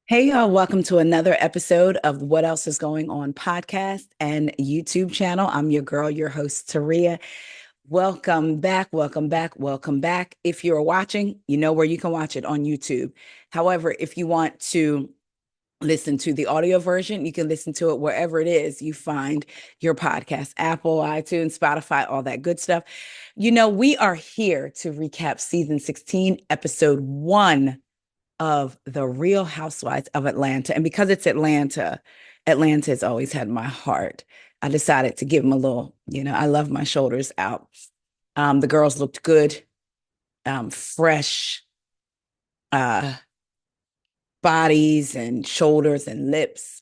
Hey, y'all, welcome to another episode of What Else is Going On podcast and YouTube channel. I'm your girl, your host, Taria. Welcome back, welcome back, welcome back. If you're watching, you know where you can watch it on YouTube. However, if you want to listen to the audio version, you can listen to it wherever it is you find your podcast, Apple, iTunes, Spotify, all that good stuff. You know, we are here to recap season 16, episode 1 of The Real Housewives of Atlanta. And because it's Atlanta, Atlanta has always had my heart. I decided to give them a little, I love my shoulders out. The girls looked good, fresh uh, bodies and shoulders and lips.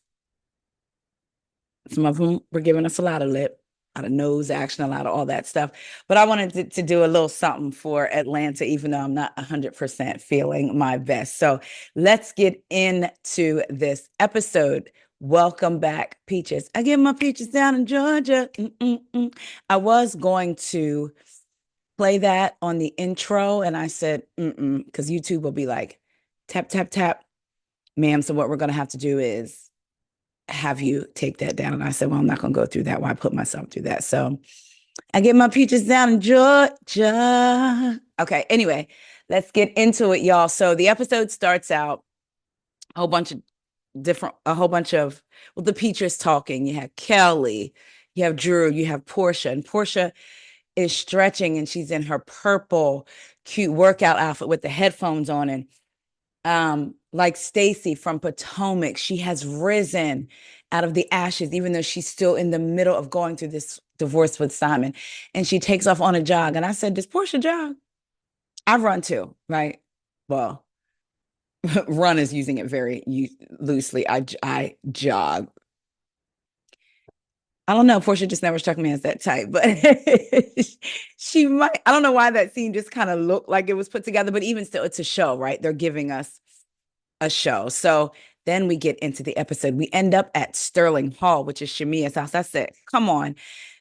Some of them were giving us a lot of lip, a lot of nose action, a lot of all that stuff. But I wanted to do a little something for Atlanta, even though I'm not 100% feeling my best. So let's get into this episode. Welcome back, Peaches. I get my peaches down in Georgia. Mm-mm-mm. I was going to play that on the intro, and I said, because YouTube will be like, tap, tap, tap. Ma'am, so what we're going to have to do is have you take that down. And I said, well, I'm not going to go through that. Why put myself through that? So I get my peaches down in Georgia. Okay. Anyway, let's get into it, y'all. So the episode starts out a whole bunch of well, the peaches talking. You have Kelly, you have Drew, you have Porsha, and Porsha is stretching and she's in her purple, cute workout outfit with the headphones on. And like Stacy from Potomac, she has risen out of the ashes, even though she's still in the middle of going through this divorce with Simon. And she takes off on a jog. And I said, does Portia jog? I run too, right? Well, run is using it very loosely. I jog. I don't know. Portia just never struck me as that type, but she might. I don't know why that scene just kind of looked like it was put together, but even still, it's a show, right? They're giving us a show. So then we get into the episode. We end up at Sterling Hall, which is Shamia's house. I said, come on,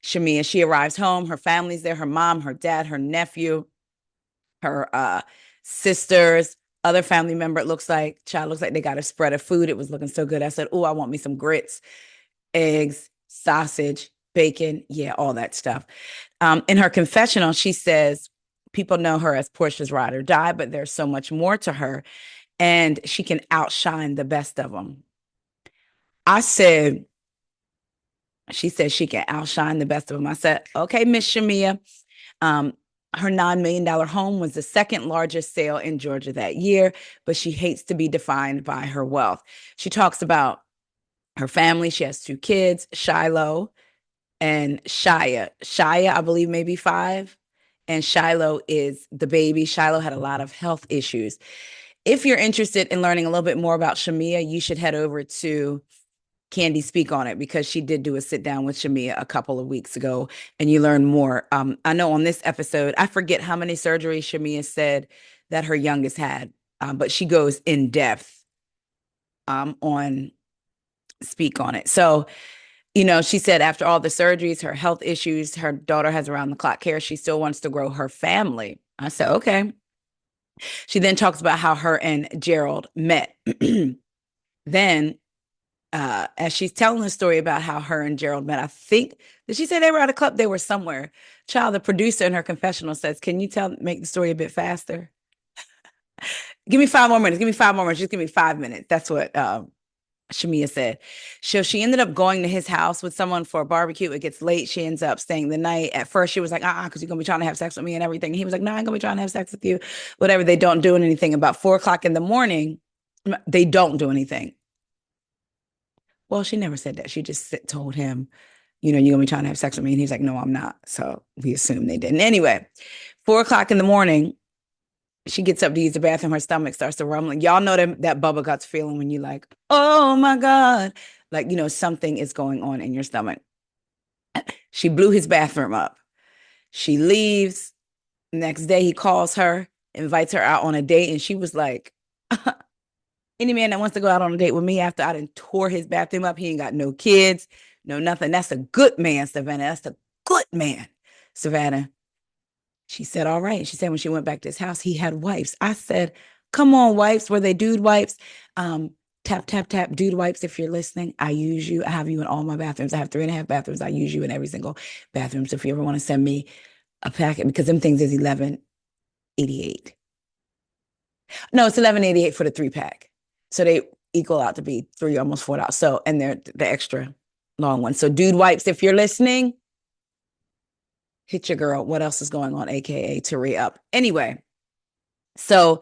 Shamia. She arrives home. Her family's there, her mom, her dad, her nephew, her sisters, other family member. It looks like, child looks like they got a spread of food. It was looking so good. I said, oh, I want me some grits, eggs, sausage, bacon. Yeah, all that stuff. In her confessional, she says, people know her as Portia's ride or die, but there's so much more to her and she can outshine the best of them. I said, she said she can outshine the best of them. I said, okay, Miss Shamia. Her $9 million home was the second largest sale in Georgia that year, but she hates to be defined by her wealth. She talks about her family. She has 2 kids, Shiloh and Shia. Shia, I believe, maybe 5. And Shiloh is the baby. Shiloh had a lot of health issues. If you're interested in learning a little bit more about Shamia, you should head over to Candy Speak on it because she did do a sit down with Shamia a couple of weeks ago and you learn more. I know on this episode, I forget how many surgeries Shamia said that her youngest had, but she goes in depth on Speak on it. So, she said after all the surgeries, her health issues, her daughter has around the clock care. She still wants to grow her family. I said, okay. She then talks about how her and Gerald met. Then, as she's telling the story about how her and Gerald met, I think, did she say they were at a club? They were somewhere. Child, the producer in her confessional says, can you make the story a bit faster? Give me 5 more minutes. Give me 5 more minutes. Just give me 5 minutes. That's what Shamia said. So she ended up going to his house with someone for a barbecue. It gets late. She ends up staying the night. At first, she was like, because you're going to be trying to have sex with me and everything. And he was like, no, I ain't going to be trying to have sex with you. Whatever. They don't do anything. About 4 o'clock in the morning, they don't do anything. Well, she never said that. She just told him, you're going to be trying to have sex with me. And he's like, no, I'm not. So we assume they didn't. Anyway, 4 o'clock in the morning, she gets up to use the bathroom. Her stomach starts to rumbling. Y'all know that bubble guts feeling when you're like, oh my God. Like, something is going on in your stomach. She blew his bathroom up. She leaves. Next day, he calls her, invites her out on a date. And she was like, any man that wants to go out on a date with me after I done tore his bathroom up, he ain't got no kids, no nothing. That's a good man, Savannah. That's a good man, Savannah. She said, all right. She said when she went back to his house, he had wipes. I said, come on, wipes. Were they dude wipes? Tap, tap, tap, dude wipes. If you're listening, I use you. I have you in all my bathrooms. I have 3.5 bathrooms. I use you in every single bathroom. So if you ever want to send me a packet, because them things is 11.88. No, it's 11.88 for the 3-pack. So they equal out to be three, almost $4. So, and they're the extra long ones. So dude wipes, if you're listening, hit your girl. What else is going on? AKA to re-up. Anyway, so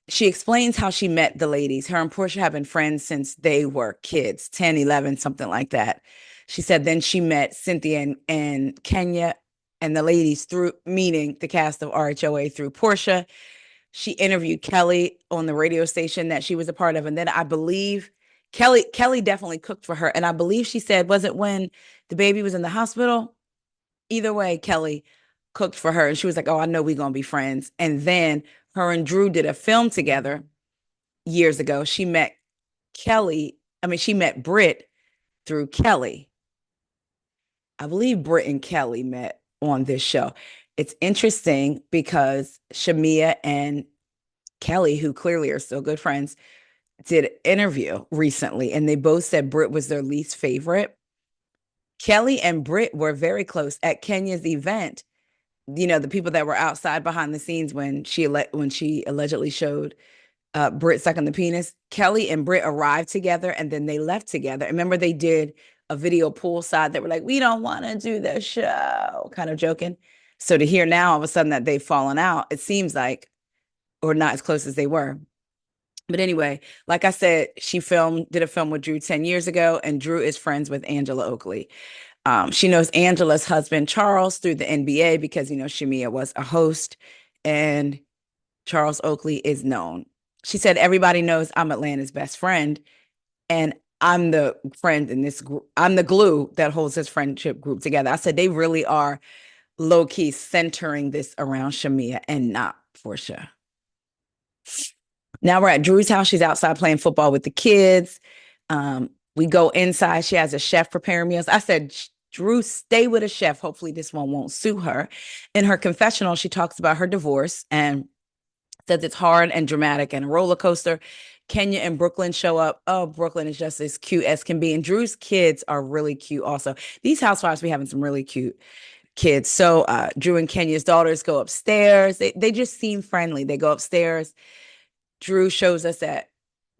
she explains how she met the ladies. Her and Porsha have been friends since they were kids, 10, 11, something like that. She said then she met Cynthia and Kenya and the ladies through meeting the cast of RHOA through Porsha. She interviewed Kelly on the radio station that she was a part of. And then I believe Kelly definitely cooked for her. And I believe she said, was it when the baby was in the hospital? Either way, Kelly cooked for her. And she was like, oh, I know we're going to be friends. And then her and Drew did a film together years ago. She met she met Britt through Kelly. I believe Britt and Kelly met on this show. It's interesting because Shamia and Kelly, who clearly are still good friends, did an interview recently, and they both said Britt was their least favorite. Kelly and Britt were very close at Kenya's event. You know, the people that were outside behind the scenes when she allegedly showed Britt sucking the penis. Kelly and Britt arrived together, and then they left together. Remember, they did a video poolside that were like, "We don't want to do the show," kind of joking. So to hear now all of a sudden that they've fallen out, it seems like, or not as close as they were. But anyway, like I said, she did a film with Drew 10 years ago, and Drew is friends with Angela Oakley. She knows Angela's husband, Charles, through the NBA because, Shamia was a host, and Charles Oakley is known. She said, everybody knows I'm Atlanta's best friend, and I'm the friend in this group. I'm the glue that holds this friendship group together. I said, they really are low-key centering this around Shamia and not Porsha. Now we're at Drew's house. She's outside playing football with the kids. We go inside. She has a chef preparing meals. I said, Drew, stay with a chef. Hopefully this one won't sue her. In her confessional, she talks about her divorce and says it's hard and dramatic and a roller coaster. Kenya and Brooklyn show up. Oh, Brooklyn is just as cute as can be. And Drew's kids are really cute also. These housewives be having some really cute kids. So Drew and Kenya's daughters go upstairs. They just seem friendly. They go upstairs. Drew shows us that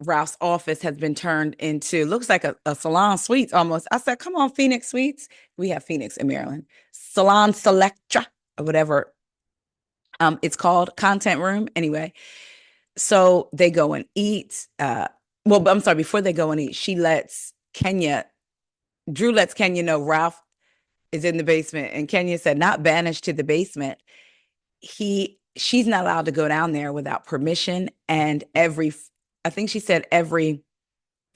Ralph's office has been turned into, looks like a salon suites almost. I said, come on, Phoenix Suites. We have Phoenix in Maryland. Salon Selectra or whatever it's called, content room. Anyway, so they go and eat. I'm sorry, before they go and eat, Drew lets Kenya know Ralph is in the basement. And Kenya said, not banished to the basement. She's not allowed to go down there without permission. And I think she said every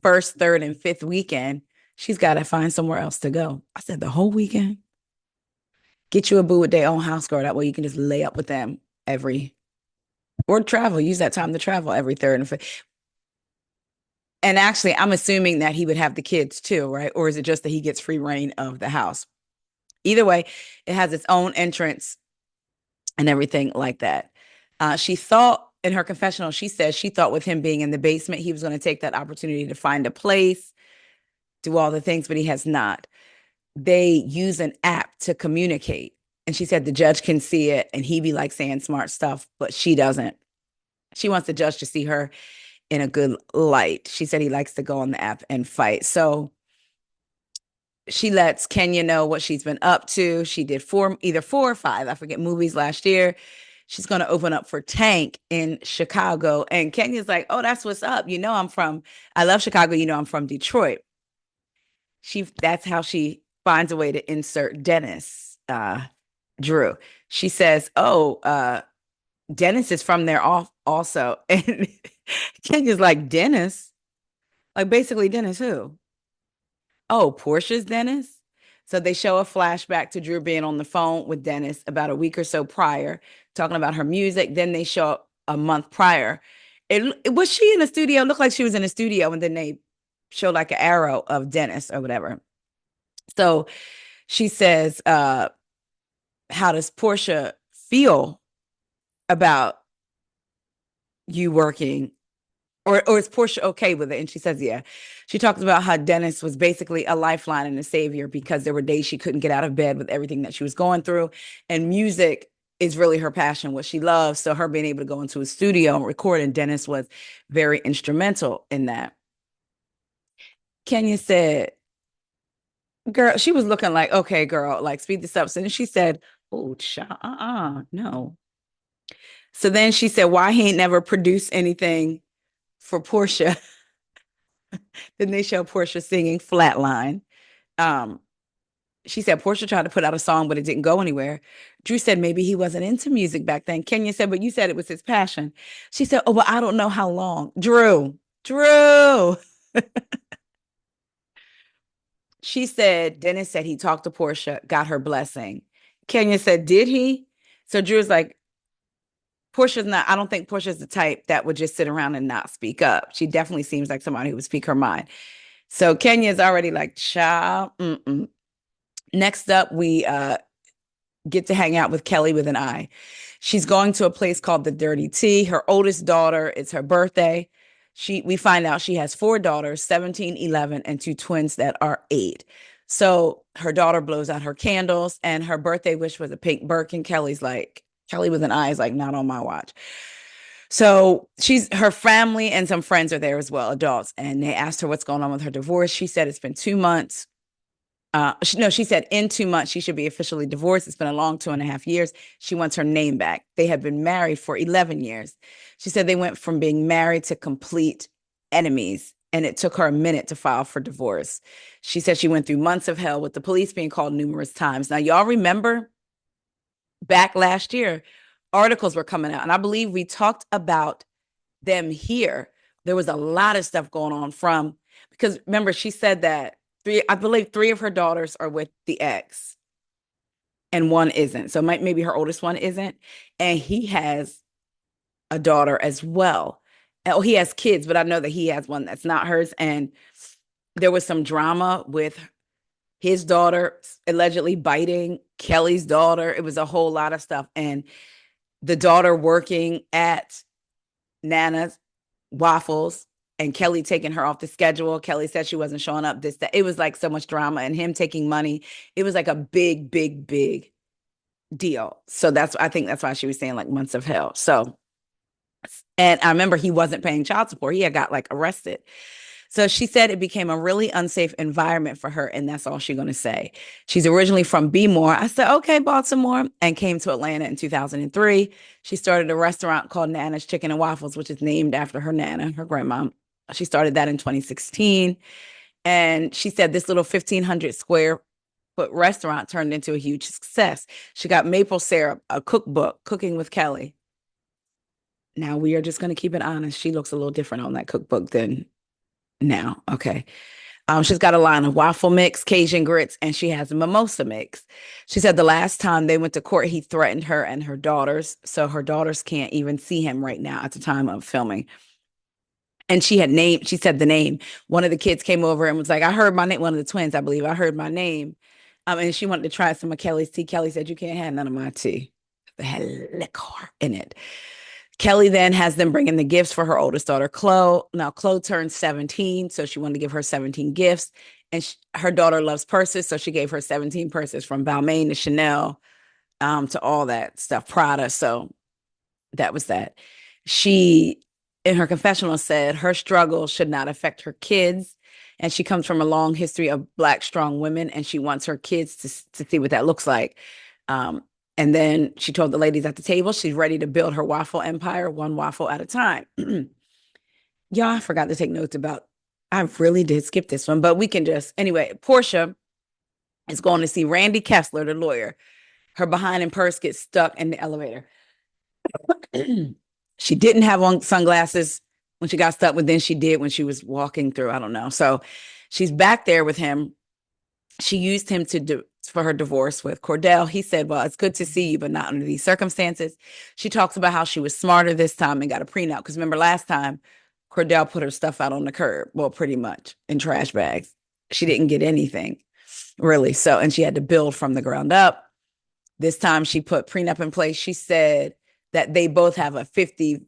first, third, and fifth weekend, she's got to find somewhere else to go. I said, the whole weekend? Get you a boo with their own house girl. That way you can just lay up with them or travel. Use that time to travel every third and fifth. And actually, I'm assuming that he would have the kids too, right? Or is it just that he gets free reign of the house? Either way, it has its own entrance and everything like that. She thought in her confessional, she said she thought with him being in the basement, he was going to take that opportunity to find a place, do all the things, but he has not. They use an app to communicate. And she said the judge can see it and he be like saying smart stuff, but she doesn't. She wants the judge to see her in a good light. She said he likes to go on the app and fight. So she lets Kenya know what she's been up to. She did either 4 or 5, I forget, movies last year. She's going to open up for Tank in Chicago. And Kenya's like, oh, that's what's up. I love Chicago. I'm from Detroit. That's how she finds a way to insert Dennis, Drew. She says, oh, Dennis is from there also. And Kenya's like, Dennis? Like basically Dennis who? Oh, Porsha's Dennis? So they show a flashback to Drew being on the phone with Dennis about a week or so prior, talking about her music. Then they show up a month prior. Was she in the studio? It looked like she was in the studio, and then they show like an arrow of Dennis or whatever. So she says, how does Porsha feel about you working or is Porsha okay with it? And she says, yeah. She talks about how Dennis was basically a lifeline and a savior because there were days she couldn't get out of bed with everything that she was going through. And music is really her passion, what she loves. So her being able to go into a studio and record, and Dennis was very instrumental in that. Kenya said, girl, she was looking like, okay, girl, like speed this up. So then she said, oh, no. So then she said, why he ain't never produced anything for Porsha? Then they show Porsha singing Flatline. Um, she said Porsha tried to put out a song, but it didn't go anywhere. Drew said maybe he wasn't into music back then. Kenya said, but you said it was his passion. She said, oh, well, I don't know how long. Drew. She said, Dennis said he talked to Porsha, got her blessing. Kenya said, did he? So Drew's like, Portia's not, I don't think Portia's the type that would just sit around and not speak up. She definitely seems like somebody who would speak her mind. So Kenya's already like, child. Next up, we get to hang out with Kelly with an I. She's going to a place called the Dirty Tea. Her oldest daughter, it's her birthday. We find out she has 4 daughters, 17, 11, and 2 twins that are 8. So her daughter blows out her candles, and her birthday wish was a pink Birkin. Kelly with an I is like, not on my watch. So her family and some friends are there as well, adults, and they asked her what's going on with her divorce. She said it's been 2 months. She said in 2 months she should be officially divorced. It's been a long 2.5 years. She wants her name back. They had been married for 11 years. She said they went from being married to complete enemies, and it took her a minute to file for divorce. She said she went through months of hell with the police being called numerous times. Now, y'all remember back last year, articles were coming out, and I believe we talked about them here. There was a lot of stuff going on because remember, she said that I believe 3 of her daughters are with the ex and 1 isn't. So maybe her oldest one isn't. And he has a daughter as well. Oh, he has kids, but I know that he has one that's not hers. And there was some drama with his daughter allegedly biting Kelly's daughter. It was a whole lot of stuff. And the daughter working at Nana's Waffles and Kelly taking her off the schedule. Kelly said she wasn't showing up. That. It was like so much drama and him taking money. It was like a big, big, big deal. So I think that's why she was saying like months of hell. So, and I remember he wasn't paying child support. He had got like arrested. So she said it became a really unsafe environment for her, and that's all she's going to say. She's originally from Bmore. I said, okay, Baltimore, and came to Atlanta in 2003. She started a restaurant called Nana's Chicken and Waffles, which is named after her Nana, her grandma. She started that in 2016. And she said this little 1,500 square foot restaurant turned into a huge success. She got maple syrup, a cookbook, Cooking with Kelly. Now we are just going to keep it honest. She looks a little different on that cookbook than now. Okay. She's got a line of waffle mix, Cajun grits, and she has a mimosa mix. She said the last time they went to court, he threatened her and her daughters. So her daughters can't even see him right now at the time of filming. And she said the name. One of the kids came over and was like, I heard my name. One of the twins, I believe, I heard my name. And she wanted to try some of Kelly's tea. Kelly said, you can't have none of my tea. It had liquor in it. Kelly then has them bring in the gifts for her oldest daughter, Chloe. Now, Chloe turned 17, so she wanted to give her 17 gifts. And her daughter loves purses, so she gave her 17 purses from Balmain to Chanel to all that stuff, Prada. So that was that. She, in her confessional, said her struggle should not affect her kids. And she comes from a long history of Black strong women, and she wants her kids to see what that looks like. And then she told the ladies at the table she's ready to build her waffle empire, one waffle at a time. Y'all, I forgot to take notes about, I really did skip this one, but we can anyway, Porsha is going to see Randy Kessler, the lawyer. Her behind and purse gets stuck in the elevator. She didn't have on sunglasses when she got stuck, but then she did when she was walking through. I don't know. So she's back there with him. She used him for her divorce with Cordell. He said, well, it's good to see you, but not under these circumstances. She talks about how she was smarter this time and got a prenup. Because remember last time, Cordell put her stuff out on the curb. Well, pretty much in trash bags. She didn't get anything really. And she had to build from the ground up. This time she put prenup in place. She said that they both have a 50-50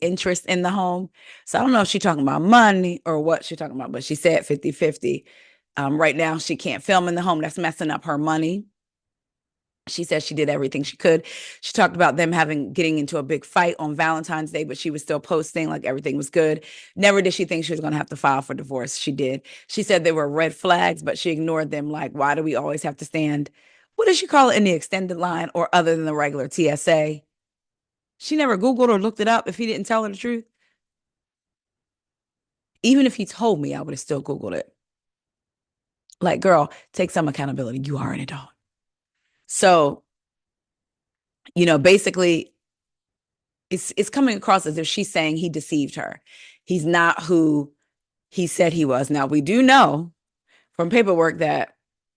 interest in the home. So I don't know if she's talking about money or what she's talking about, but she said 50-50. Right now, she can't film in the home. That's messing up her money. She said she did everything she could. She talked about them getting into a big fight on Valentine's Day, but she was still posting like everything was good. Never did she think she was going to have to file for divorce. She did. She said there were red flags, but she ignored them. Like, why do we always have to stand? What does she call it in the extended line or other than the regular TSA? She never Googled or looked it up if he didn't tell her the truth. Even if he told me, I would have still Googled it. Like, girl, take some accountability. You are an adult. So, basically, it's coming across as if she's saying he deceived her. He's not who he said he was. Now, we do know from paperwork that,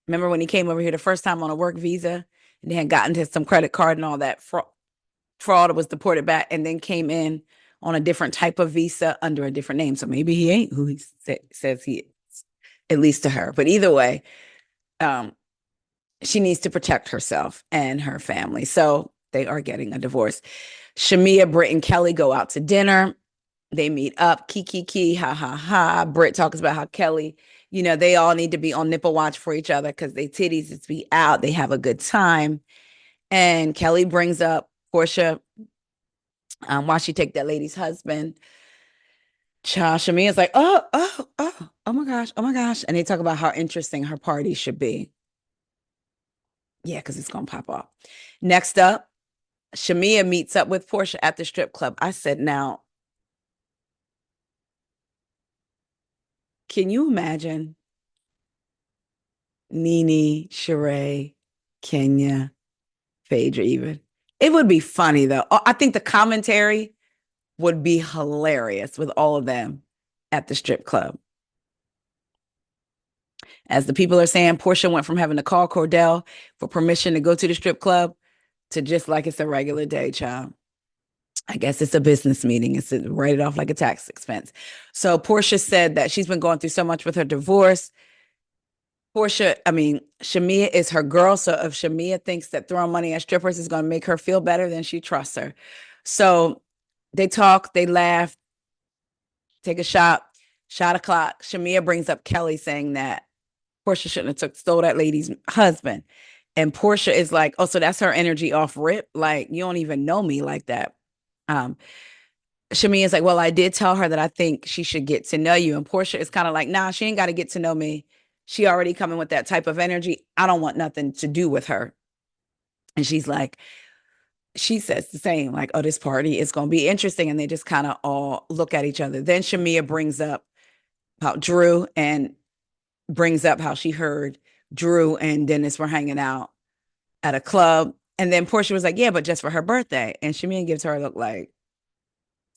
remember when he came over here the first time on a work visa and they had gotten to some credit card and all that fraud, was deported back and then came in on a different type of visa under a different name. So maybe he ain't who he says he is, at least to her. But either way, she needs to protect herself and her family. So they are getting a divorce. Shamia, Britt, and Kelly go out to dinner. They meet up, kiki, ha, ha, ha. Britt talks about how Kelly, they all need to be on nipple watch for each other because they titties just be out. They have a good time. And Kelly brings up Porsha, why she take that lady's husband. Shamia's like, oh my gosh. And they talk about how interesting her party should be. Yeah, because it's going to pop off. Next up, Shamia meets up with Porsha at the strip club. I said, now, can you imagine Nene, Sheree, Kenya, Phaedra even? It would be funny, though. I think the commentary would be hilarious with all of them at the strip club. As the people are saying, Porsha went from having to call Cordell for permission to go to the strip club to just like it's a regular day, child. I guess it's a business meeting. It's write it off like a tax expense. So Porsha said that she's been going through so much with her divorce. Shamia is her girl. So if Shamia thinks that throwing money at strippers is going to make her feel better, then she trusts her. So they talk, they laugh, take a shot o'clock. Shamia brings up Kelly saying that Porsha shouldn't have stole that lady's husband. And Porsha is like, oh, so that's her energy off rip. Like, you don't even know me like that. Shamia is like, well, I did tell her that I think she should get to know you. And Porsha is kind of like, nah, she ain't got to get to know me. She already coming with that type of energy. I don't want nothing to do with her. And she's like, she says the same, like, oh, this party is going to be interesting. And they just kind of all look at each other. Then Shamia brings up about Drew and brings up how she heard Drew and Dennis were hanging out at a club. And then Porsha was like, yeah, but just for her birthday. And Shamia gives her a look like,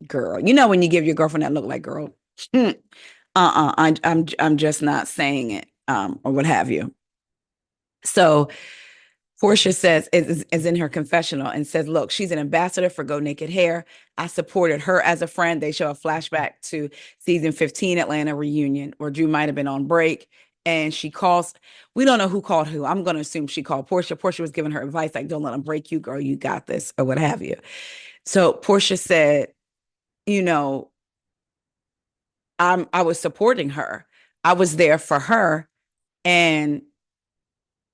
girl, when you give your girlfriend that look like, girl, I'm just not saying it, or what have you. So Porsha says, is in her confessional and says, look, she's an ambassador for Go Naked Hair. I supported her as a friend. They show a flashback to season 15 Atlanta reunion where Drew might have been on break. And she calls, we don't know who called who. I'm going to assume she called Porsha. Porsha was giving her advice, like, don't let them break you, girl. You got this, or what have you. So Porsha said, I was supporting her. I was there for her. And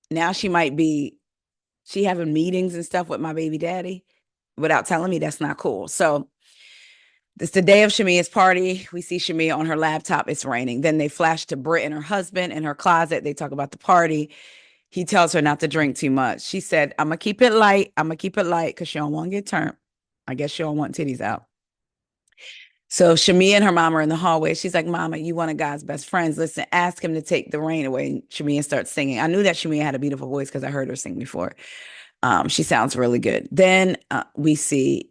now she having meetings and stuff with my baby daddy without telling me. That's not cool. So it's the day of Shamia's party. We see Shamia on her laptop. It's raining. Then they flash to Britt and her husband in her closet. They talk about the party. He tells her not to drink too much. She said, I'm going to keep it light. Because she don't want to get turned. I guess she don't want titties out. So Shamia and her mom are in the hallway. She's like, Mama, you one of God's best friends. Listen, ask him to take the rain away. And Shamia starts singing. I knew that Shamia had a beautiful voice because I heard her sing before. She sounds really good. Then we see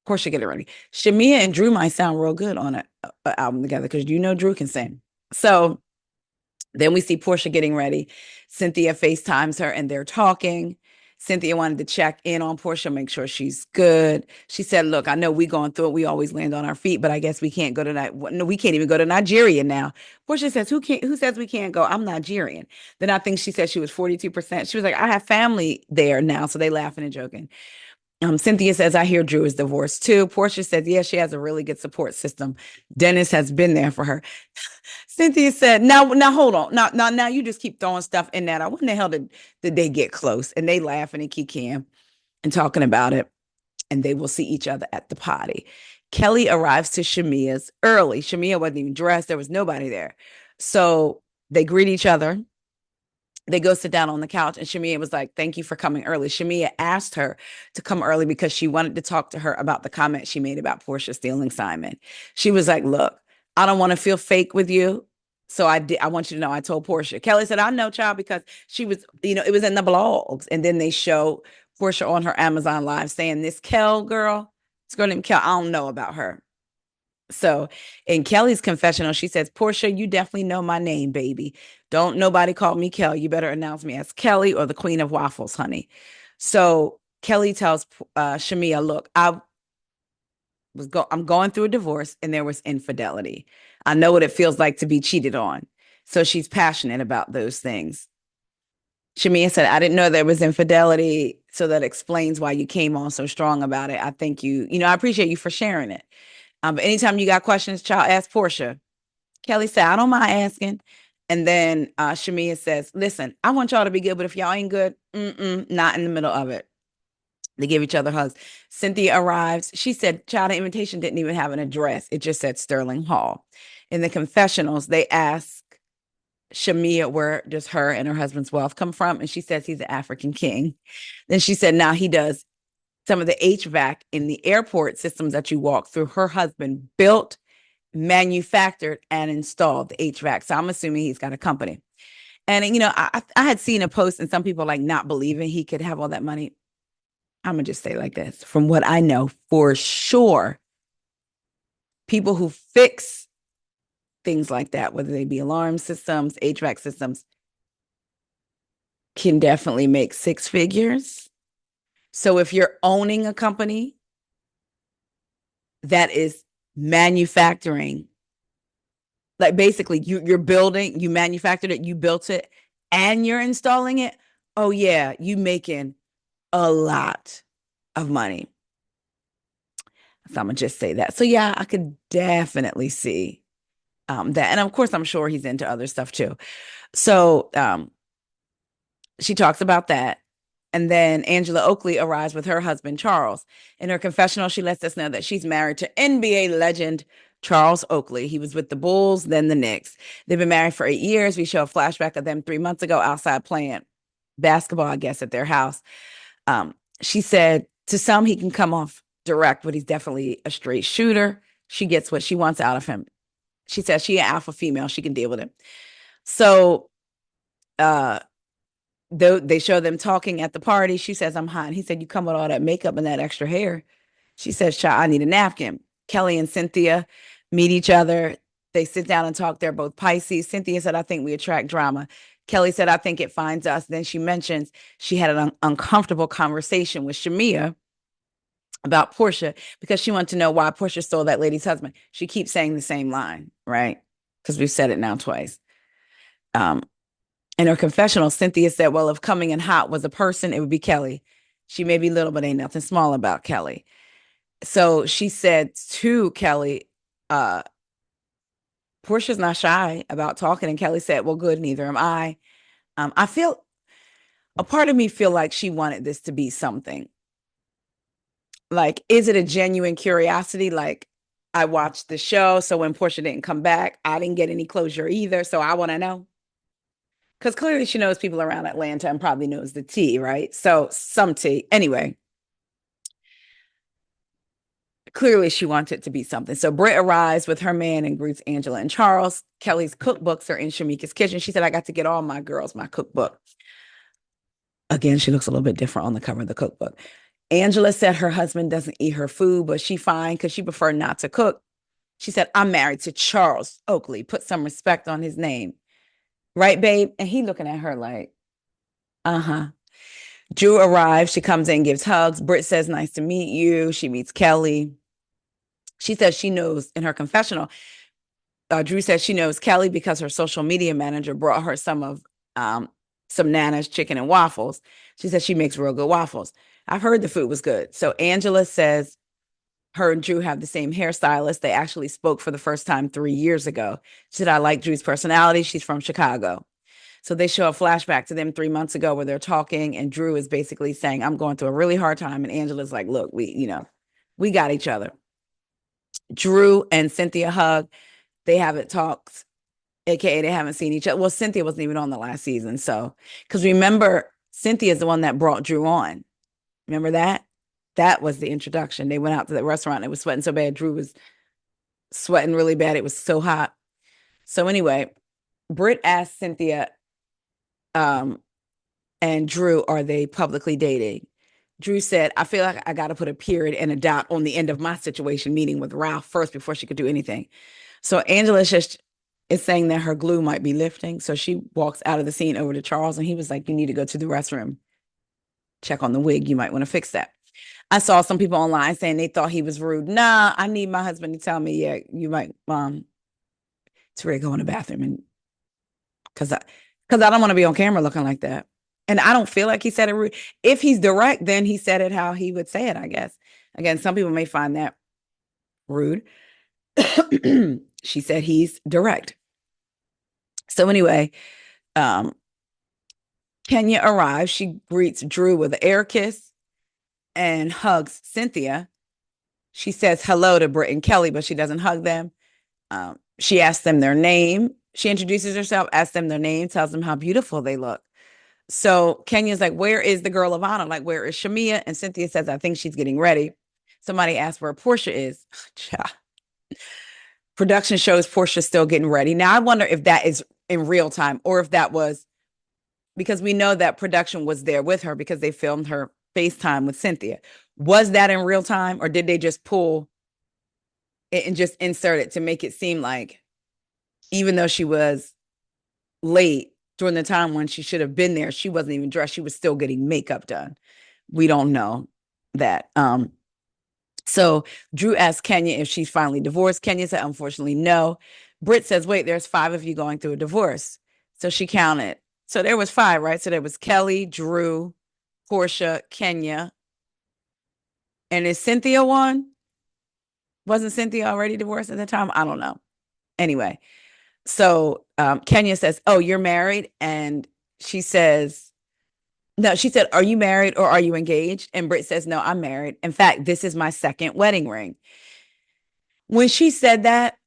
Porsha get it ready. Shamia and Drew might sound real good on an album together because Drew can sing. So then we see Porsha getting ready. Cynthia FaceTimes her and they're talking. Cynthia wanted to check in on Porsha, make sure she's good. She said, look, I know we going through it. We always land on our feet, but I guess we can't go to no, we can't even go to Nigeria now. Porsha says, who says we can't go? I'm Nigerian. Then I think she said she was 42%. She was like, I have family there now. So they laughing and joking. Cynthia says, I hear Drew is divorced too. Porsha says, yeah, she has a really good support system. Dennis has been there for her. Cynthia said, now hold on. Now you just keep throwing stuff in that. When the hell did they get close? And they laughing and kikiing and talking about it. And they will see each other at the party. Kelly arrives to Shamia's early. Shamia wasn't even dressed. There was nobody there. So they greet each other. They go sit down on the couch, and Shamia was like, thank you for coming early. Shamia asked her to come early because she wanted to talk to her about the comment she made about Porsha stealing Simon. She was like, look, I don't want to feel fake with you. So I want you to know I told Porsha. Kelly said, I know, child, because she was, it was in the blogs. And then they show Porsha on her Amazon Live saying, this this girl named Kel, I don't know about her. So in Kelly's confessional, she says, Porsha, you definitely know my name, baby. Don't nobody call me Kel. You better announce me as Kelly or the Queen of Waffles, honey. So Kelly tells Shamia, look, I'm going through a divorce and there was infidelity. I know what it feels like to be cheated on. So she's passionate about those things. Shamia said, I didn't know there was infidelity. So that explains why you came on so strong about it. I think I appreciate you for sharing it. But anytime you got questions, child, ask Porsha. Kelly said, I don't mind asking. And then Shamia says, listen, I want y'all to be good, but if y'all ain't good, not in the middle of it. They give each other hugs. Cynthia arrives. She said, child, the invitation didn't even have an address. It just said Sterling Hall. In the confessionals, they ask Shamia where does her and her husband's wealth come from? And she says he's an African king. Then she said, now he does some of the HVAC in the airport systems that you walk through. Her husband built, manufactured, and installed the HVAC. So I'm assuming he's got a company. And, I had seen a post and some people like not believing he could have all that money. I'm going to just say like this. From what I know, for sure, people who fix things like that, whether they be alarm systems, HVAC systems, can definitely make six figures. So if you're owning a company that is manufacturing, like basically you're building, you manufactured it, you built it, and you're installing it, oh yeah, you making a lot of money. So I'm gonna just say that. So yeah, I could definitely see that. And of course, I'm sure he's into other stuff too. So she talks about that. And then Angela Oakley arrives with her husband, Charles. In her confessional, she lets us know that she's married to NBA legend Charles Oakley. He was with the Bulls, then the Knicks. They've been married for 8 years. We show a flashback of them 3 months ago outside playing basketball, I guess, at their house. She said, to some, he can come off direct, but he's definitely a straight shooter. She gets what she wants out of him. She says she an alpha female. She can deal with it. So, though they show them talking at the party, she says, I'm hot. He said, you come with all that makeup and that extra hair. She says, child, I need a napkin. Kelly and Cynthia meet each other. They sit down and talk. They're both Pisces. Cynthia said, I think we attract drama. Kelly said, I think it finds us. Then she mentions she had an uncomfortable conversation with Shamia about Porsha because she wanted to know why Porsha stole that lady's husband. She keeps saying the same line, right? Because we've said it now twice. In her confessional, Cynthia said, well, if coming in hot was a person, it would be Kelly. She may be little, but ain't nothing small about Kelly. So she said to Kelly, Porsha's not shy about talking. And Kelly said, well, good, neither am I. I feel, a part of me feel like she wanted this to be something. Like, is it a genuine curiosity? Like, I watched the show, so when Porsha didn't come back, I didn't get any closure either. So I want to know. Because clearly she knows people around Atlanta and probably knows the tea, right? So some tea. Anyway, clearly she wanted it to be something. So Britt arrives with her man and greets Angela and Charles. Kelly's cookbooks are in Shamika's kitchen. She said, I got to get all my girls my cookbook. Again, she looks a little bit different on the cover of the cookbook. Angela said her husband doesn't eat her food, but she fine because she preferred not to cook. She said, I'm married to Charles Oakley. Put some respect on his name. Right, babe? And he looking at her like, uh-huh. Drew arrives. She comes in, gives hugs. Britt says, nice to meet you. She meets Kelly. She says she knows in her confessional, Drew says she knows Kelly because her social media manager brought her some Nana's chicken and waffles. She says she makes real good waffles. I've heard the food was good. So Angela says her and Drew have the same hairstylist. They actually spoke for the first time 3 years ago. She said, I like Drew's personality. She's from Chicago. So they show a flashback to them 3 months ago where they're talking, and Drew is basically saying, I'm going through a really hard time. And Angela's like, look, we got each other. Drew and Cynthia hug. They haven't talked, aka they haven't seen each other. Well, Cynthia wasn't even on the last season. So, because remember, Cynthia's the one that brought Drew on. Remember that? That was the introduction. They went out to the restaurant and it was sweating so bad. Drew was sweating really bad. It was so hot. So anyway, Britt asked Cynthia and Drew, are they publicly dating? Drew said, I feel like I got to put a period and a dot on the end of my situation meeting with Ralph first before she could do anything. So Angela just is saying that her glue might be lifting. So she walks out of the scene over to Charles and he was like, you need to go to the restroom. Check on the wig. You might want to fix that. I saw some people online saying they thought he was rude. Nah, I need my husband to tell me, yeah, you might, to go in the bathroom and because I don't want to be on camera looking like that. And I don't feel like he said it rude. If he's direct, then he said it how he would say it, I guess. Again, some people may find that rude. She said he's direct. So anyway, Kenya arrives. She greets Drew with an air kiss and hugs Cynthia. She says hello to Britt and Kelly, but she doesn't hug them. She asks them their name. She introduces herself, asks them their name, tells them how beautiful they look. So Kenya's like, where is the girl of honor? Like, where is Shamia? And Cynthia says, I think she's getting ready. Somebody asked where Porsha is. Production shows Porsha still getting ready. Now, I wonder if that is in real time or if that was because we know that production was there with her because they filmed her FaceTime with Cynthia. Was that in real time or did they just pull it and just insert it to make it seem like even though she was late during the time when she should have been there, she wasn't even dressed. She was still getting makeup done. We don't know that. So Drew asked Kenya if she's finally divorced. Kenya said, unfortunately, no. Britt says, wait, there's 5 of you going through a divorce. So she counted. So there was 5, right? So there was Kelly, Drew, Porsha, Kenya. And is Cynthia one? Wasn't Cynthia already divorced at the time? I don't know. Anyway, so Kenya says, oh, you're married? And she says, no, she said, are you married or are you engaged? And Britt says, no, I'm married. In fact, this is my 2nd wedding ring. When she said that,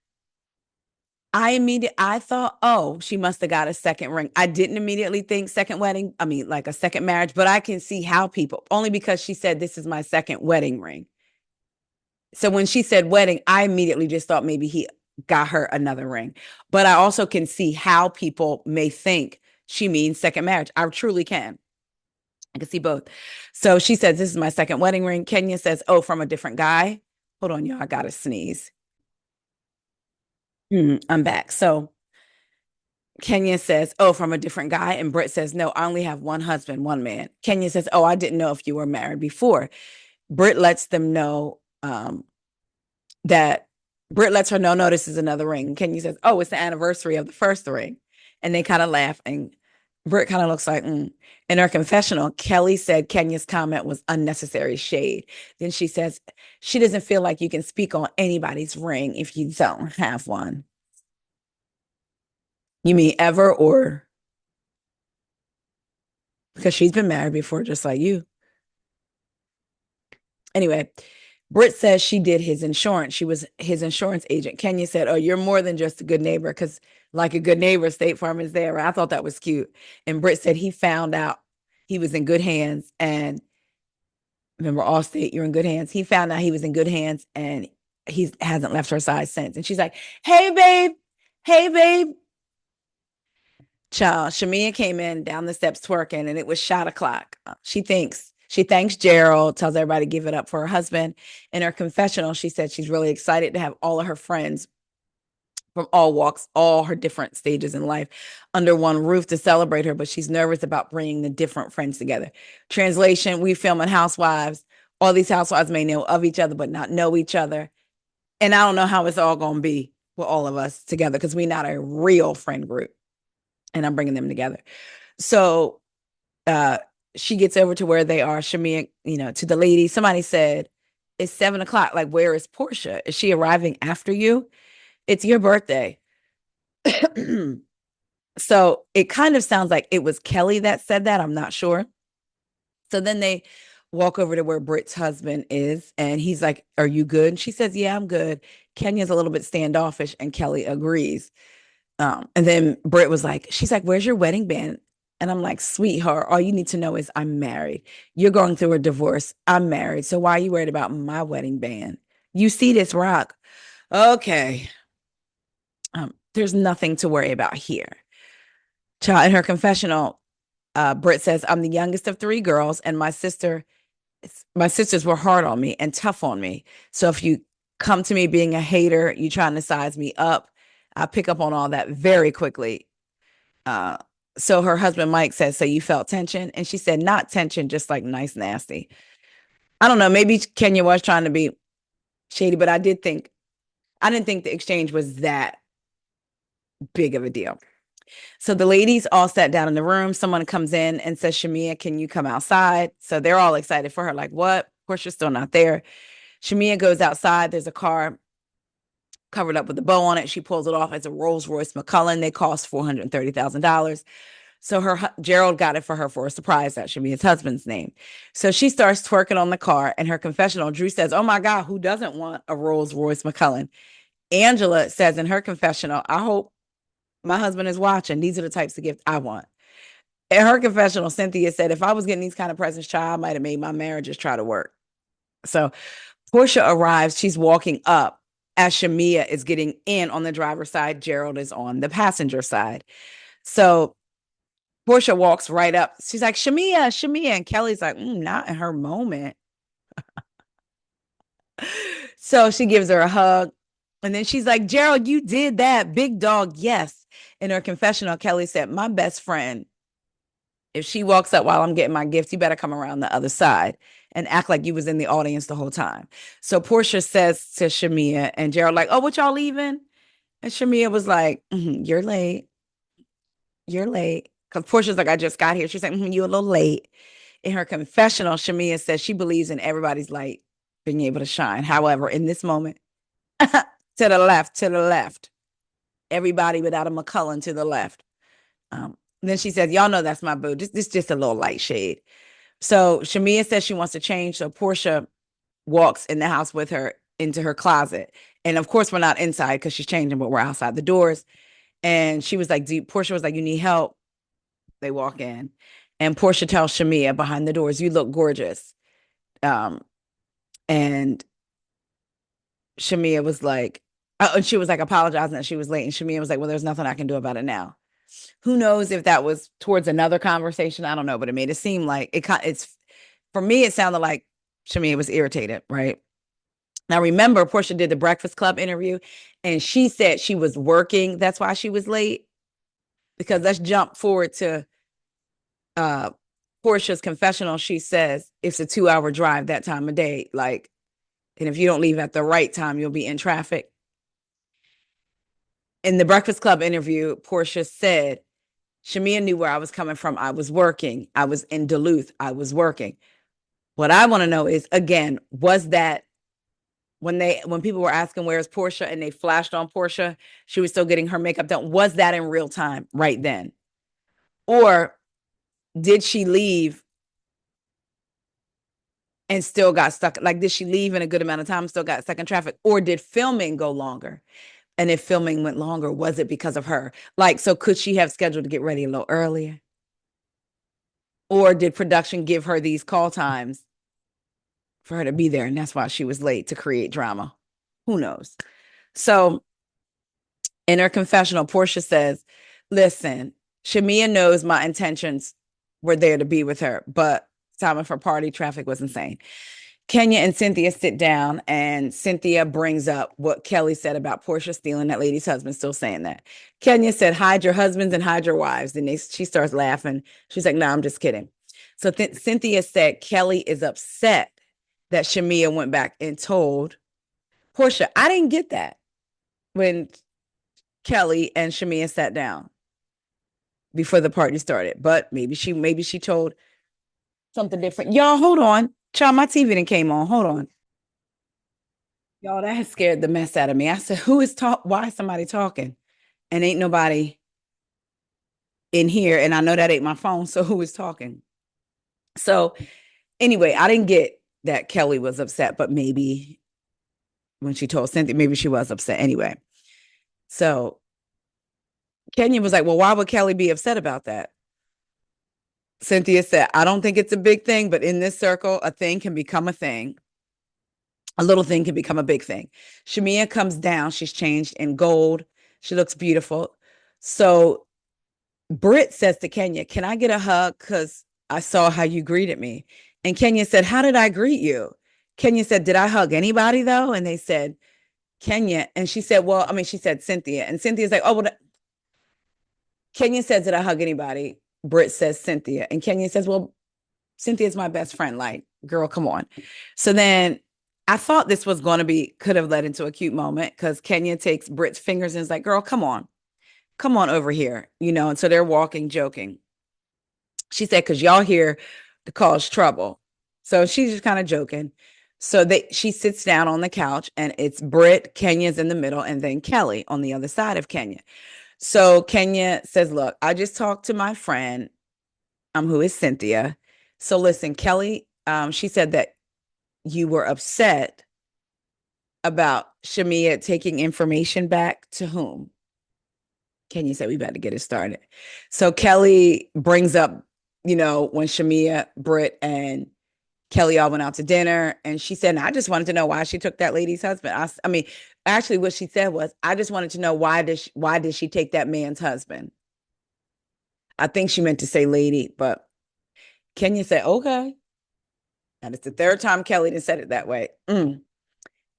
I thought, oh, she must have got a 2nd ring. I didn't immediately think 2nd wedding. I mean, like a 2nd marriage, but I can see how people, only because she said, this is my 2nd wedding ring. So when she said wedding, I immediately just thought maybe he got her another ring. But I also can see how people may think she means 2nd marriage. I truly can. I can see both. So she says, this is my 2nd wedding ring. Kenya says, oh, from a different guy. Hold on, y'all. I got to sneeze. I'm back. So Kenya says, oh, from a different guy. And Britt says, no, I only have one husband, one man. Kenya says, oh, I didn't know if you were married before. Britt lets them know that Britt lets her know, no, this is another ring. Kenya says, oh, it's the anniversary of the first ring. And they kind of laugh. And Britt kind of looks like, In her confessional, Kelly said Kenya's comment was unnecessary shade. Then she says, she doesn't feel like you can speak on anybody's ring if you don't have one. You mean ever or? Because she's been married before, just like you. Anyway, Britt says she did his insurance. She was his insurance agent. Kenya said, oh, you're more than just a good neighbor because like a good neighbor, State Farm is there. I thought that was cute. And Britt said he found out he was in good hands. And remember, Allstate, you're in good hands. He found out he was in good hands and he hasn't left her side since. And she's like, hey, babe. Hey, babe. Child, Shamia came in down the steps twerking and it was shot o'clock. She thanks Gerald, tells everybody to give it up for her husband. In her confessional, she said she's really excited to have all of her friends from all walks, all her different stages in life under one roof to celebrate her, but she's nervous about bringing the different friends together. Translation, we film in Housewives. All these housewives may know of each other, but not know each other. And I don't know how it's all going to be with all of us together because we're not a real friend group. And I'm bringing them together. So she gets over to where they are, Shamia, to the lady, somebody said, it's 7 o'clock. Like, where is Porsha? Is she arriving after you? It's your birthday. So it kind of sounds like it was Kelly that said that. I'm not sure. So then they walk over to where Britt's husband is, and he's like, are you good? And she says, yeah, I'm good. Kenya's a little bit standoffish, and Kelly agrees. And then Britt was like, she's like, where's your wedding band? And I'm like, sweetheart, all you need to know is I'm married. You're going through a divorce. I'm married. So why are you worried about my wedding band? You see this rock. Okay. There's nothing to worry about here. Child, in her confessional, Britt says, I'm the youngest of three girls, and my sisters were hard on me and tough on me. So if you come to me being a hater, you trying to size me up, I pick up on all that very quickly. So her husband, Mike, says, so you felt tension? And she said, not tension, just like nice, nasty. I don't know. Maybe Kenya was trying to be shady, but I didn't think the exchange was that big of a deal. So the ladies all sat down in the room. Someone comes in and says, Shamia, can you come outside? So they're all excited for her. Like, what? Porsha's still not there. Shamia goes outside. There's a car covered up with a bow on it. She pulls it off. It's a Rolls Royce McCullen. They cost $430,000. So Gerald got it for her for a surprise. That should be his husband's name. So she starts twerking on the car. And her confessional, Drew says, oh my God, who doesn't want a Rolls Royce McCullen? Angela says in her confessional, I hope my husband is watching. These are the types of gifts I want. In her confessional, Cynthia said, if I was getting these kind of presents, child, I might have made my marriages try to work. So Porsha arrives. She's walking up as Shamia is getting in on the driver's side. Gerald is on the passenger side. So Porsha walks right up. She's like, Shamia, Shamia. And Kelly's like, not in her moment. So she gives her a hug. And then she's like, Gerald, you did that. Big dog, yes. In her confessional, Kelly said, my best friend, if she walks up while I'm getting my gift, you better come around the other side and act like you was in the audience the whole time. So Porsha says to Shamia and Gerald, like, oh, what y'all leaving? And Shamia was like, you're late. You're late. Because Portia's like, I just got here. She's like, you're a little late. In her confessional, Shamia says she believes in everybody's light being able to shine. However, in this moment, to the left, everybody without a McCullen to the left. Then she says, y'all know that's my boo. This just a little light shade. So Shamia says she wants to change. So Porsha walks in the house with her into her closet. And of course, we're not inside because she's changing, but we're outside the doors. And she was like, Porsha was like, you need help? They walk in. And Porsha tells Shamia behind the doors, you look gorgeous. And Shamia was like, and she was like apologizing that she was late. And Shamia was like, well, there's nothing I can do about it now. Who knows if that was towards another conversation? I don't know, but it made it seem like it's for me, it sounded like Shamia was irritated, right? Now, remember, Porsha did the Breakfast Club interview and she said she was working. That's why she was late. Because let's jump forward to Porsha's confessional. She says it's a 2-hour drive that time of day. Like, and if you don't leave at the right time, you'll be in traffic. In the Breakfast Club interview, Porsha said, Shamia knew where I was coming from. I was working. I was in Duluth. I was working. What I want to know is, again, was that when people were asking where's Porsha and they flashed on Porsha, she was still getting her makeup done. Was that in real time right then? Or did she leave and still got stuck? Like, did she leave in a good amount of time, still got stuck in traffic? Or did filming go longer? And if filming went longer, was it because of her? Like, so could she have scheduled to get ready a little earlier? Or did production give her these call times for her to be there? And that's why she was late to create drama. Who knows? So in her confessional, Porsha says, listen, Shamia knows my intentions were there to be with her, but time of her party, traffic was insane. Kenya and Cynthia sit down, and Cynthia brings up what Kelly said about Porsha stealing that lady's husband, still saying that. Kenya said, hide your husbands and hide your wives. And she starts laughing. She's like, no, I'm just kidding. So Cynthia said Kelly is upset that Shamia went back and told Porsha. I didn't get that when Kelly and Shamia sat down before the party started, but maybe she told Something different. Y'all, hold on. Child, my TV didn't came on. Hold on. Y'all, that has scared the mess out of me. I said, who is talk? Why is somebody talking? And ain't nobody in here. And I know that ain't my phone. So who is talking? So anyway, I didn't get that Kelly was upset, but maybe when she told Cynthia, maybe she was upset anyway. So Kenya was like, well, why would Kelly be upset about that? Cynthia said, I don't think it's a big thing, but in this circle, a thing can become a thing. A little thing can become a big thing. Shamia comes down. She's changed in gold. She looks beautiful. So Britt says to Kenya, can I get a hug? Because I saw how you greeted me. And Kenya said, how did I greet you? Kenya said, did I hug anybody though? And they said, Kenya. And she said, well, I mean, she said Cynthia. And Cynthia's like, oh, well, Kenya says, did I hug anybody? Britt says Cynthia. And Kenya says, well, Cynthia's my best friend. Like, girl, come on. So then I thought this was going to be, could have led into a cute moment because Kenya takes Britt's fingers and is like, girl, come on over here. And so they're walking, joking. She said, because y'all here to cause trouble. So she's just kind of joking. So she sits down on the couch and it's Britt, Kenya's in the middle, and then Kelly on the other side of Kenya. So Kenya says, look, I just talked to my friend, who is Cynthia. So listen, Kelly, she said that you were upset about Shamia taking information back to whom? Kenya said, we better get it started. So Kelly brings up, when Shamia, Britt, and Kelly all went out to dinner, and she said, I just wanted to know why she took that lady's husband. I mean, actually, what she said was, I just wanted to know why did she take that man's husband? I think she meant to say lady, but Kenya said, okay. And it's the third time Kelly done said it that way.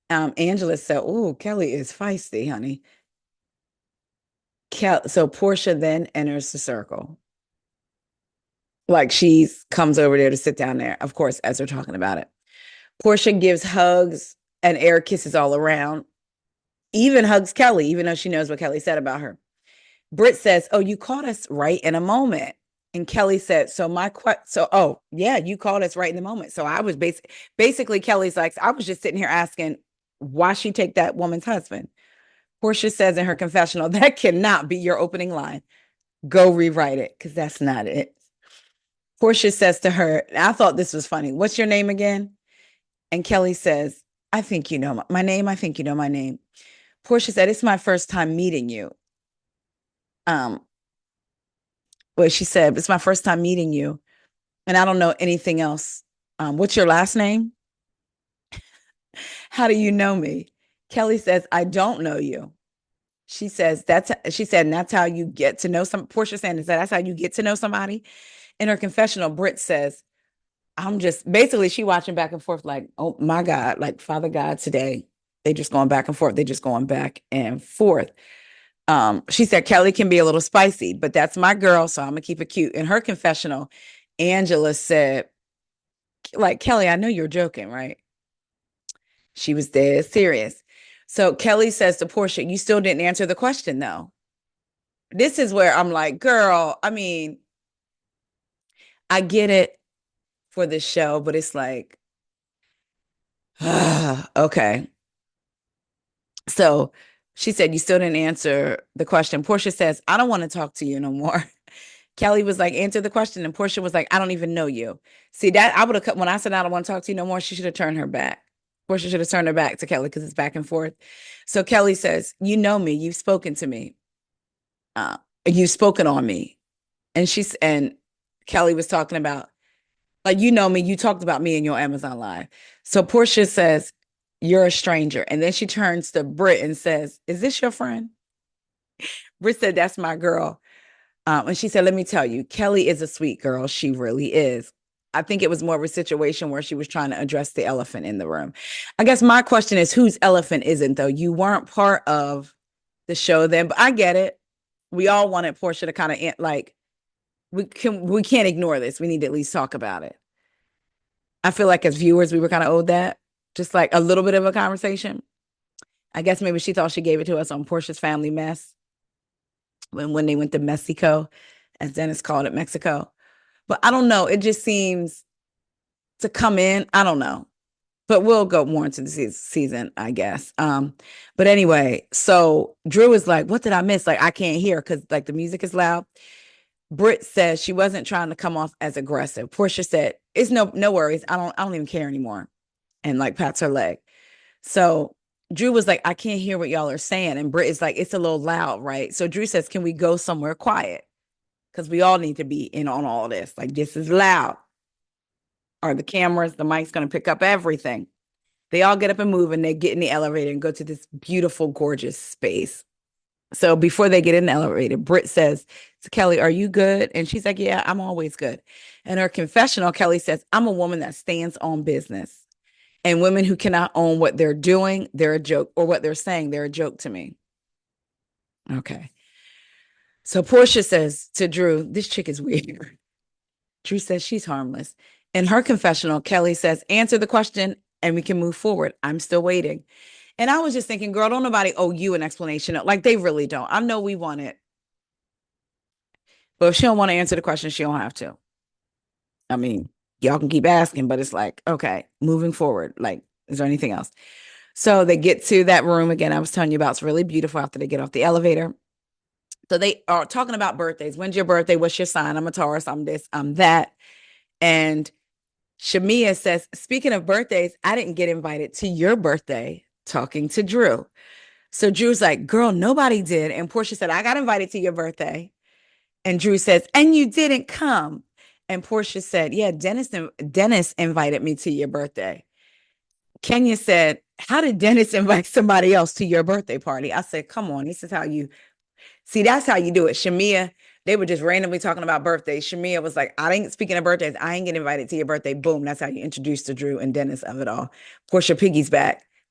Angela said, oh, Kelly is feisty, honey. So Porsha then enters the circle. Like comes over there to sit down there, of course, as they're talking about it. Porsha gives hugs and air kisses all around, even hugs Kelly, even though she knows what Kelly said about her. Britt says, oh, you caught us right in a moment. And Kelly said, oh, yeah, you called us right in the moment. So I was basically Kelly's like, I was just sitting here asking why she take that woman's husband. Porsha says in her confessional, that cannot be your opening line. Go rewrite it because that's not it. Porsha says to her, I thought this was funny. What's your name again? And Kelly says, I think you know my name. I think you know my name. Porsha said, it's my first time meeting you. Well, she said, it's my first time meeting you. And I don't know anything else. What's your last name? How do you know me? Kelly says, I don't know you. She said, and that's how you get to know some. Porsha saying, that's how you get to know somebody. In her confessional, Britt says, I'm just basically she watching back and forth like, oh my God, like Father God today. They just going back and forth. They just going back and forth. She said Kelly can be a little spicy, but that's my girl, so I'm gonna keep it cute. In her confessional, Angela said, like, Kelly, I know you're joking, right? She was dead serious. So Kelly says to Porsha, you still didn't answer the question though. This is where I'm like, girl, I mean, I get it for the show, but it's like, okay. So she said, you still didn't answer the question. Porsha says, I don't want to talk to you no more. Kelly was like, answer the question. And Porsha was like, I don't even know you. See, that I would have cut when I said, I don't want to talk to you no more. She should have turned her back. Porsha should have turned her back to Kelly because it's back and forth. So Kelly says, you know me. You've spoken to me. You've spoken on me. And Kelly was talking about, like, you know me. You talked about me in your Amazon Live. So Porsha says, you're a stranger. And then she turns to Britt and says, is this your friend? Britt said, that's my girl. And she said, let me tell you, Kelly is a sweet girl. She really is. I think it was more of a situation where she was trying to address the elephant in the room. I guess my question is, whose elephant isn't, though? You weren't part of the show then, but I get it. We all wanted Porsha to kind of like, we can't ignore this. We need to at least talk about it. I feel like as viewers, we were kind of owed that, just like a little bit of a conversation. I guess maybe she thought she gave it to us on Porsha's Family Mess when they went to Mexico, as Dennis called it, Mexico. But I don't know. It just seems to come in. I don't know, but we'll go more into the season, I guess. But anyway, so Drew is like, what did I miss? Like, I can't hear because like the music is loud. Britt says she wasn't trying to come off as aggressive. Porsha said, it's no worries. I don't even care anymore. And like pats her leg. So Drew was like, I can't hear what y'all are saying. And Britt is like, it's a little loud, right? So Drew says, can we go somewhere quiet? Because we all need to be in on all this. Like, this is loud. Are the cameras, the mic's going to pick up everything. They all get up and move and they get in the elevator and go to this beautiful, gorgeous space. So before they get in the elevator, Britt says to Kelly, are you good? And she's like, yeah, I'm always good. And her confessional, Kelly says, I'm a woman that stands on business. And women who cannot own what they're doing, they're a joke, or what they're saying, they're a joke to me. Okay. So Porsha says to Drew, this chick is weird. Drew says she's harmless. In her confessional, Kelly says, answer the question and we can move forward. I'm still waiting. And I was just thinking, girl, don't nobody owe you an explanation. Like, they really don't. I know we want it. But if she don't want to answer the question, she don't have to. I mean, y'all can keep asking, but it's like, okay, moving forward. Like, is there anything else? So they get to that room again. I was telling you about, it's really beautiful after they get off the elevator. So they are talking about birthdays. When's your birthday? What's your sign? I'm a Taurus. I'm this, I'm that. And Shamia says, speaking of birthdays, I didn't get invited to your birthday, talking to Drew. So Drew's like, girl, nobody did. And Porsha said, I got invited to your birthday. And Drew says, and you didn't come. And Porsha said, yeah, Dennis invited me to your birthday. Kenya said, how did Dennis invite somebody else to your birthday party? I said, come on, this is how you see, that's how you do it. Shamia, they were just randomly talking about birthdays. Shamia was like, speaking of birthdays, I ain't get invited to your birthday. Boom. That's how you introduce to Drew and Dennis of it all. Porsha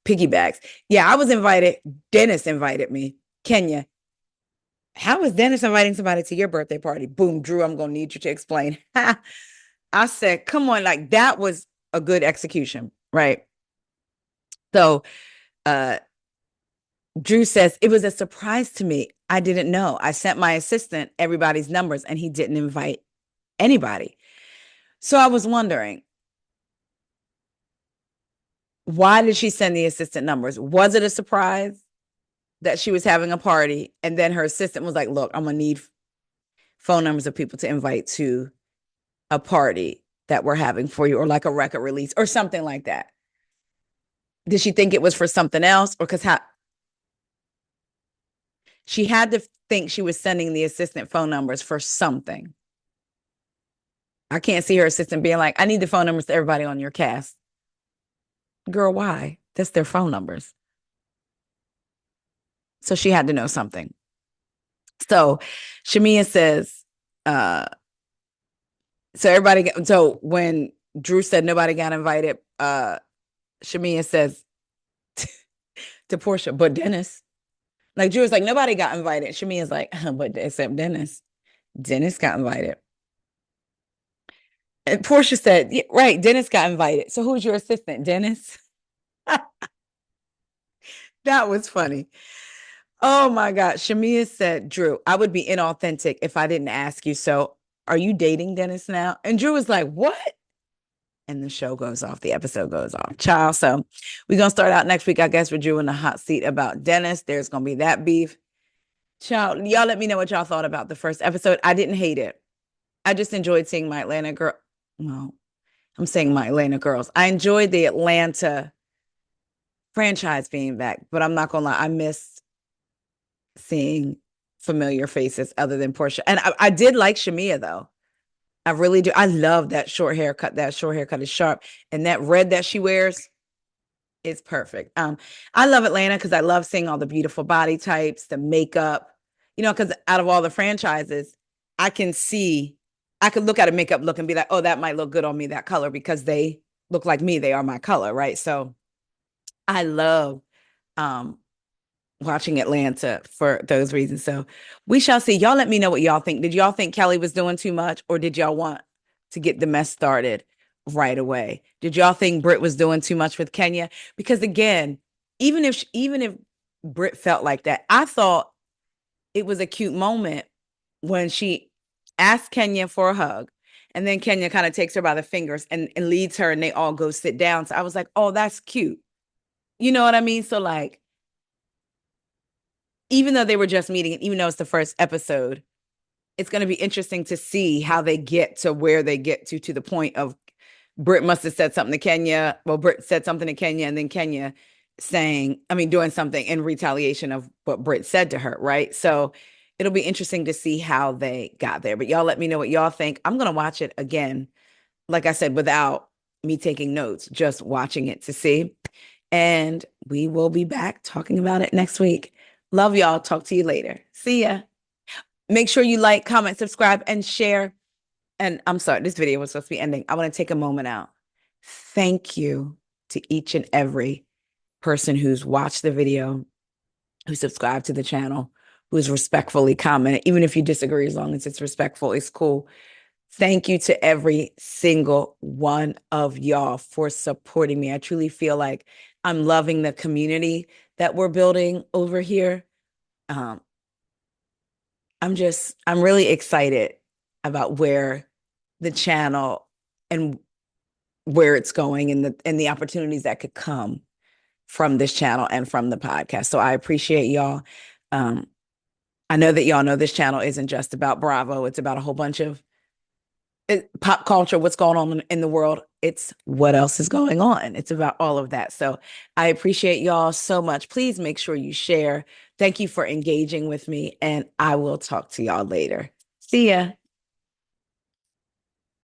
piggybacks. Yeah, I was invited. Dennis invited me. Kenya, how is Dennis inviting somebody to your birthday party? Boom, Drew, I'm going to need you to explain. I said, come on, like that was a good execution, right? So Drew says, it was a surprise to me. I didn't know. I sent my assistant everybody's numbers and he didn't invite anybody. So I was wondering, why did she send the assistant numbers? Was it a surprise that she was having a party and then her assistant was like, look, I'm going to need phone numbers of people to invite to a party that we're having for you, or like a record release or something like that? Did she think it was for something else? Or because she had to think she was sending the assistant phone numbers for something. I can't see her assistant being like, I need the phone numbers to everybody on your cast. Girl, why? That's their phone numbers. So she had to know something. So Shamia says, so when Drew said nobody got invited, Shamia says to Porsha, but Dennis. Like Drew was like, nobody got invited. Shamia's like, but except Dennis. Dennis got invited. And Porsha said, yeah, right, Dennis got invited. So who's your assistant? Dennis? That was funny. Oh my God. Shamia said, Drew, I would be inauthentic if I didn't ask you. So are you dating Dennis now? And Drew was like, what? And the show goes off. The episode goes off. Child. So we're going to start out next week, I guess, with Drew in the hot seat about Dennis. There's going to be that beef. Child, y'all let me know what y'all thought about the first episode. I didn't hate it. I just enjoyed seeing my Atlanta girl. Well, I'm saying my Atlanta girls. I enjoyed the Atlanta franchise being back, but I'm not going to lie. I missed seeing familiar faces other than Porsha. And I did like Shamia, though. I really do. I love that short haircut. That short haircut is sharp. And that red that she wears is perfect. I love Atlanta because I love seeing all the beautiful body types, the makeup, because out of all the franchises, I could look at a makeup look and be like, oh, that might look good on me, that color, because they look like me. They are my color, right? So I love watching Atlanta for those reasons. So we shall see. Y'all let me know what y'all think. Did y'all think Kelly was doing too much, or did y'all want to get the mess started right away? Did y'all think Britt was doing too much with Kenya? Because again, even if Britt felt like that, I thought it was a cute moment when she asked Kenya for a hug. And then Kenya kind of takes her by the fingers and leads her, and they all go sit down. So I was like, oh, that's cute. You know what I mean? So like, even though they were just meeting, and even though it's the first episode, it's going to be interesting to see how they get to where they get to the point of Britt must have said something to Kenya. Well, Britt said something to Kenya, and then Kenya doing something in retaliation of what Britt said to her, right? So it'll be interesting to see how they got there. But y'all let me know what y'all think. I'm going to watch it again, like I said, without me taking notes, just watching it to see. And we will be back talking about it next week. Love y'all. Talk to you later. See ya. Make sure you like, comment, subscribe, and share. And I'm sorry, this video was supposed to be ending. I want to take a moment out. Thank you to each and every person who's watched the video, who subscribed to the channel, who's respectfully commented. Even if you disagree, as long as it's respectful, it's cool. Thank you to every single one of y'all for supporting me. I truly feel like I'm loving the community that we're building over here. I'm really excited about where the channel and where it's going, and the opportunities that could come from this channel and from the podcast. So I appreciate y'all. I know that y'all know this channel isn't just about Bravo. It's about a whole bunch of pop culture, what's going on in the world. It's what else is going on. It's about all of that. So I appreciate y'all so much. Please make sure you share. Thank you for engaging with me, and I will talk to y'all later. See ya.